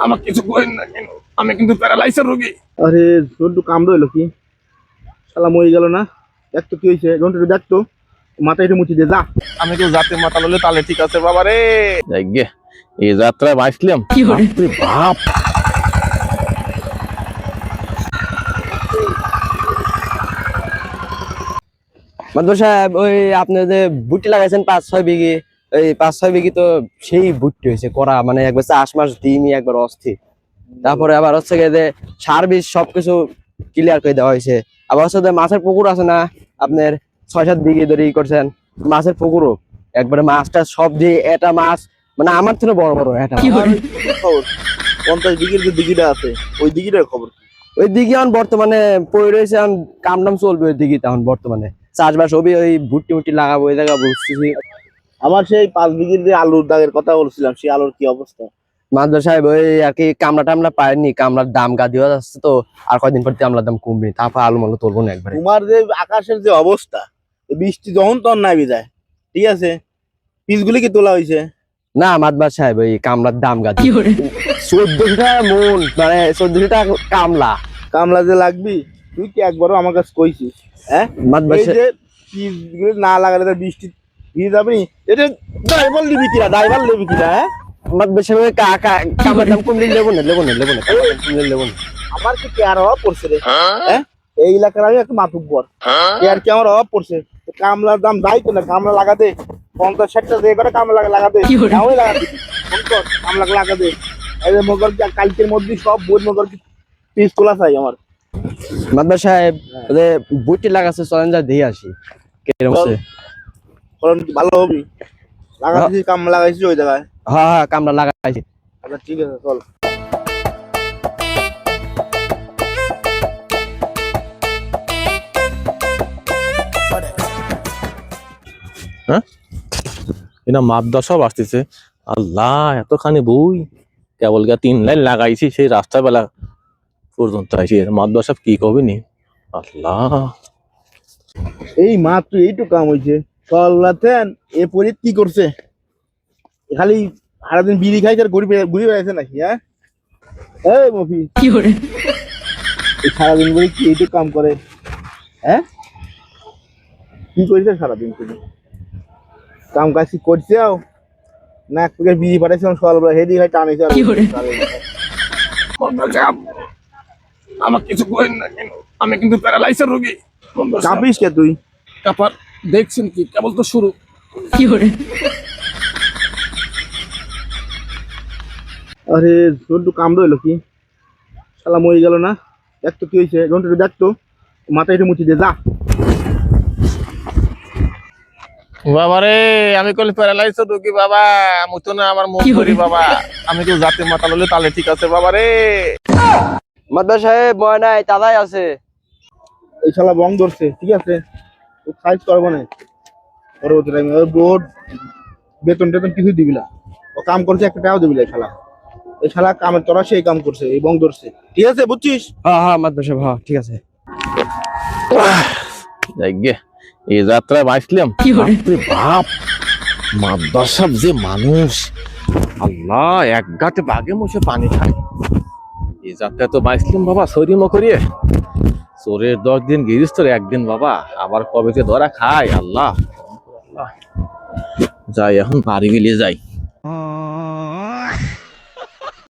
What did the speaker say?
আমাকে কিছু করেন না কেন? আমি কিন্তু প্যারালাইসের রোগী। আরে ছোট্ট কামড় হইলো কি? শালা মরে গেল না? দেখতো কি হয়েছে? ঘন্টা দেখতো মাথায় একটু মুছি দিয়ে যা। আমি কেউ জাতে মাথা ললে তালে ঠিক আছে বাবা রে। যাই গে, এই যাত্রায় বাঁচলাম। বাপরে বাপ, মাদবর সাহেব, ওই আপনি যে বুটটি লাগাইছেন 5-6 বিঘি, ওই 5-6 বিঘি তো সেই বুটটি হয়েছে করা, মানে একবার চাষ মাস দিনই একবার অস্থির। তারপরে আবার হচ্ছে গিয়ে যে সার বীজ সবকিছু ক্লিয়ার করে দেওয়া হয়েছে। আবার হচ্ছে যে মাছের পুকুর আছে না আপনার, 6-7 বিঘি ধরে ই করছেন মাছের পুকুরও, একবারে মাছটা সব দিয়ে এটা মাছ মানে আমার থেকে বড় বড় এটা। খবর 50 বিঘির যে দিঘিটা আছে ওই দিঘিটার খবর কি? ওই দিঘি এখন বর্তমানে পড়ে রয়েছে, এখন কাম টাম চলবে ওই দিঘিতে এখন বর্তমানে। চাষবাস হবে, ওই ভুট্টি মুট্টি লাগাবো ওই জায়গা বুঝতেছি। আমার সেই 5 বিঘির যে আলুর দাগের কথা বলছিলাম, সেই আলুর কি অবস্থা? মাদবর সাহেব, ওই আর কি কামলা টামলা পায়নি, কামলার দাম গা দিয়ে যাচ্ছে তো, আর কয়দিন পর কামলার দাম কমবে, তারপর আলু মালু তুলবো না একবারে। তোমার যে আকাশের যে অবস্থা, এই বৃষ্টি যখন তখন নামে যায়, ঠিক আছে? পিসগুলি কি তোলা হয়েছে? না মাদবর সাহেব, ওই কামলার দাম গা দিয়ে 1400 টাকা মন, মানে 1400 টাকা কামলা। কামলা যে লাগবি, তুই কি একবারও আমার কাছে কইছিস? হ্যাঁ, মাদবর এই যে পিসগুলি না লাগালে তো বৃষ্টি ভিজে যাবি। এটা ড্রাইভার নিবি কিনা, ড্রাইভার নিবি কিনা? হ্যাঁ, মাদবর সাহেব, কামলার দাম কমলে লেবো না কামলার দাম কমলে লেবো না। আমার কি কেয়ার অভাব পড়ছে রে? হ্যাঁ, এই এলাকার আমি একটা মাতুব্বর, কেয়ার কি আমার অভাব পড়ছে? তো কামলার দাম যাই তো না, কামলা লাগাতে 50-60 যে করে কামলা লাগাতে আমি লাগাতে কামলা লাগাতে। এই যে মগর কালকের মধ্যে সব বই মগর পিস তোলা চাই আমার। মাদবর সাহেব, ওই বুটটি লাগাচ্ছে, চলেন যা দিয়ে আসি কেরম আছে। ফলন কি ভালো হবি? লাগাতেছি, কামলা লাগাইছি ওই জায়গায়। হ্যাঁ হ্যাঁ, কামলা লাগাইছি। আচ্ছা ঠিক আছে, চল। হ্যাঁ, এটা মাদ্রাসাও আসতেছে। আল্লাহ, এতখানি বই, কেবল গা 3 লাইন লাগাইছি, সেই রাস্তা বেলা পর্যন্ত আইছি। মাদ্রাসা কি কবে নি? আল্লাহ, এই মাত্র এইটু কাম হয়েছে। চল্লাতেন এ পরিত কি করছে? খালি সারাদিন বিড়ি খাইছে আর ঘুরি বেড়াইছে নাকি? হ্যাঁ, এই মফি কি করে সারাদিন করে কি এইটু কাম করে? হ্যাঁ, কি করেছে সারাদিন? তুমি কাম কাজ কি করছে? না এক প্যাকেট বিড়ি পাঠাইছিলাম সকালবেলা, হেডি হয় টানিছে। আমাকে কিছু করেন না কেন? আমি কিন্তু প্যারালাইসের রোগী। কাঁপিস কে তুই? কাপার দেখছেন কি, কেবল তো শুরু। আরে ছোট্ট কামড় হইলো কি? শালা মরে গেল না? দেখতো কি হয়েছে? ঘন্টা দেখতো মাথায় একটু মুছি দিয়ে যা। বাবা রে, আমি কল প্যারালাইসের রোগী বাবা, মুতো না আমার মুখ করি বাবা। আমি কেউ জাতে মাথা ললে তালে ঠিক আছে বাবা রে। মাদবর সাহেব, ময়নাই তালাই আছে। এই শালা বং ধরছে, ঠিক আছে? ও সাইজ করবো না, ওর ওদের বোর্ড বেতন টেতন কিছু দিবি না। ও কাম করছে, একটা টাকাও দিবি না। এই শালা কামের তোরা সেই কাম করছে, এই বং ধরছে, ঠিক আছে? বুঝছিস? হ্যাঁ হ্যাঁ মাদবর সাহেব, হ্যাঁ ঠিক আছে। যাই গে, এই যাত্রায় বাঁচলাম। বাপরে বাপ, মাদ্রাসা যে মানুষ, আল্লাহ, এক গাতে বাঘে মুছে পানি খায়। এই যাত্রায় তো বাঁচলাম বাবা, সরি মকরিয়ে। চোরের 10 দিন গিরিস্তর একদিন বাবা, আবার কবেতে ধরা খায়। আল্লাহ, আল্লাহ। যাই এখন বাড়ি গেলে যাই।